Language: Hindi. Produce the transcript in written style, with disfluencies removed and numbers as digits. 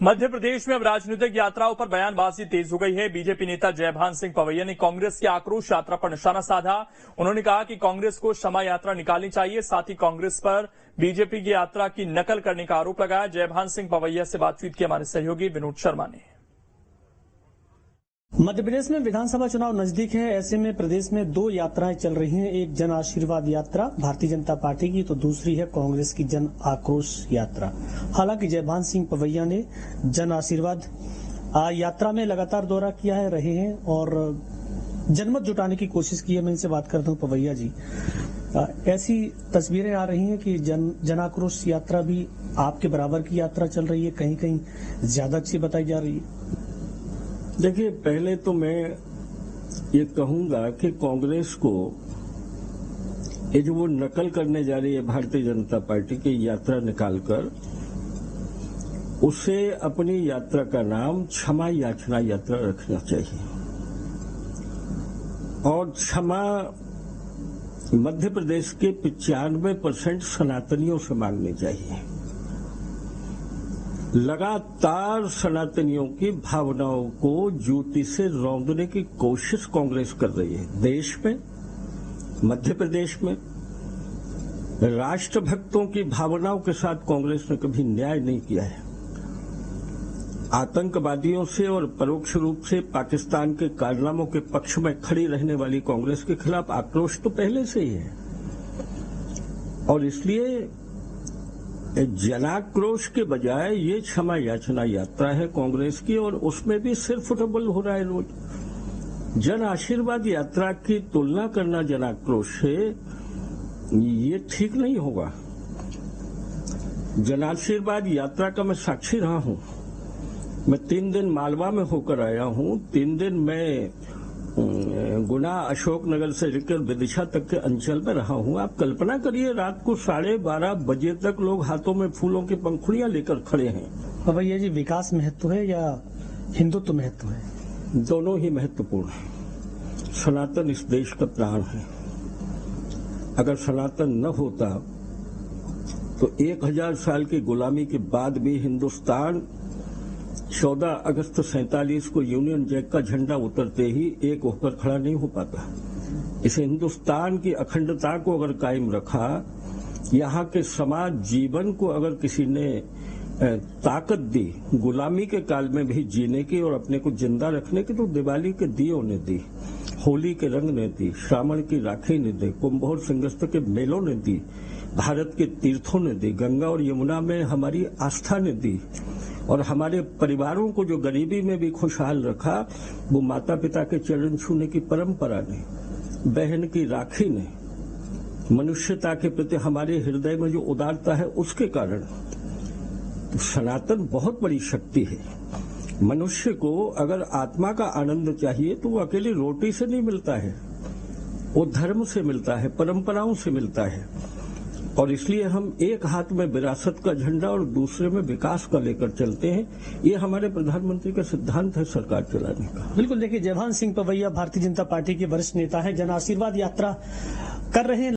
मध्य प्रदेश में अब राजनीतिक यात्राओं पर बयानबाजी तेज हो गई है। बीजेपी नेता जयभान सिंह पवैया ने कांग्रेस की आक्रोश यात्रा पर निशाना साधा। उन्होंने कहा कि कांग्रेस को क्षमा यात्रा निकालनी चाहिए। साथ ही कांग्रेस पर बीजेपी की यात्रा की नकल करने का आरोप लगाया। जयभान सिंह पवैया से बातचीत की हमारे सहयोगी विनोद शर्मा ने। मध्य प्रदेश में विधानसभा चुनाव नजदीक है। ऐसे में प्रदेश में दो यात्राएं चल रही हैं। एक जन आशीर्वाद यात्रा भारतीय जनता पार्टी की, तो दूसरी है कांग्रेस की जन आक्रोश यात्रा। हालांकि जयभान सिंह पवैया ने जन आशीर्वाद यात्रा में लगातार दौरा किया है, रहे हैं और जनमत जुटाने की कोशिश की है। मैं इनसे बात करता हूं। पवैया जी, ऐसी तस्वीरें आ रही हैं कि जन आक्रोश यात्रा भी आपके बराबर की यात्रा चल रही है, कहीं कहीं ज्यादा अच्छी बताई जा रही है। देखिए, पहले तो मैं ये कहूंगा कि कांग्रेस को ये जो वो नकल करने जा रही है भारतीय जनता पार्टी की यात्रा निकालकर, उसे अपनी यात्रा का नाम क्षमा याचना यात्रा रखना चाहिए। और क्षमा मध्य प्रदेश के 95% सनातनियों से मांगनी चाहिए। लगातार सनातनियों की भावनाओं को जूती से रौंदने की कोशिश कांग्रेस कर रही है। देश में, मध्य प्रदेश में राष्ट्रभक्तों की भावनाओं के साथ कांग्रेस ने कभी न्याय नहीं किया है। आतंकवादियों से और परोक्ष रूप से पाकिस्तान के कारनामों के पक्ष में खड़ी रहने वाली कांग्रेस के खिलाफ आक्रोश तो पहले से ही है। और इसलिए जनाक्रोश के बजाय ये क्षमा याचना यात्रा है कांग्रेस की, और उसमें भी सिर्फ डबल हो रहा है रोज। जन आशीर्वाद यात्रा की तुलना करना जनाक्रोश से, ये ठीक नहीं होगा। जन आशीर्वाद यात्रा का मैं साक्षी रहा हूं। मैं 3 दिन मालवा में होकर आया हूं। 3 दिन मैं गुना, अशोकनगर से लेकर विदिशा तक के अंचल में रहा हूं। आप कल्पना करिए, रात को 12:30 बजे तक लोग हाथों में फूलों की पंखुड़ियां लेकर खड़े हैं। भैया जी, विकास महत्व है या हिंदुत्व महत्व है? दोनों ही महत्वपूर्ण है। सनातन इस देश का प्राण है। अगर सनातन न होता तो 1000 साल की गुलामी के बाद भी हिंदुस्तान 14 अगस्त 47 को यूनियन जैक का झंडा उतरते ही एक होकर खड़ा नहीं हो पाता। इस हिंदुस्तान की अखंडता को अगर कायम रखा, यहाँ के समाज जीवन को अगर किसी ने ताकत दी गुलामी के काल में भी जीने की और अपने को जिंदा रखने की, तो दिवाली के दियों ने दी, होली के रंग ने दी, श्रावण की राखी ने दी, कुंभ सिंगस्त के मेलों ने दी, भारत के तीर्थों ने दी, गंगा और यमुना में हमारी आस्था ने दी, और हमारे परिवारों को जो गरीबी में भी खुशहाल रखा, वो माता पिता के चरण छूने की परंपरा ने, बहन की राखी ने, मनुष्यता के प्रति हमारे हृदय में जो उदारता है उसके कारण। तो सनातन बहुत बड़ी शक्ति है। मनुष्य को अगर आत्मा का आनंद चाहिए तो वो अकेली रोटी से नहीं मिलता है, वो धर्म से मिलता है, परंपराओं से मिलता है। और इसलिए हम एक हाथ में विरासत का झंडा और दूसरे में विकास का लेकर चलते हैं। ये हमारे प्रधानमंत्री का सिद्धांत है सरकार चलाने का। बिल्कुल। देखिए, जयभान सिंह पवैया भारतीय जनता पार्टी के वरिष्ठ नेता हैं, जन आशीर्वाद यात्रा कर रहे हैं।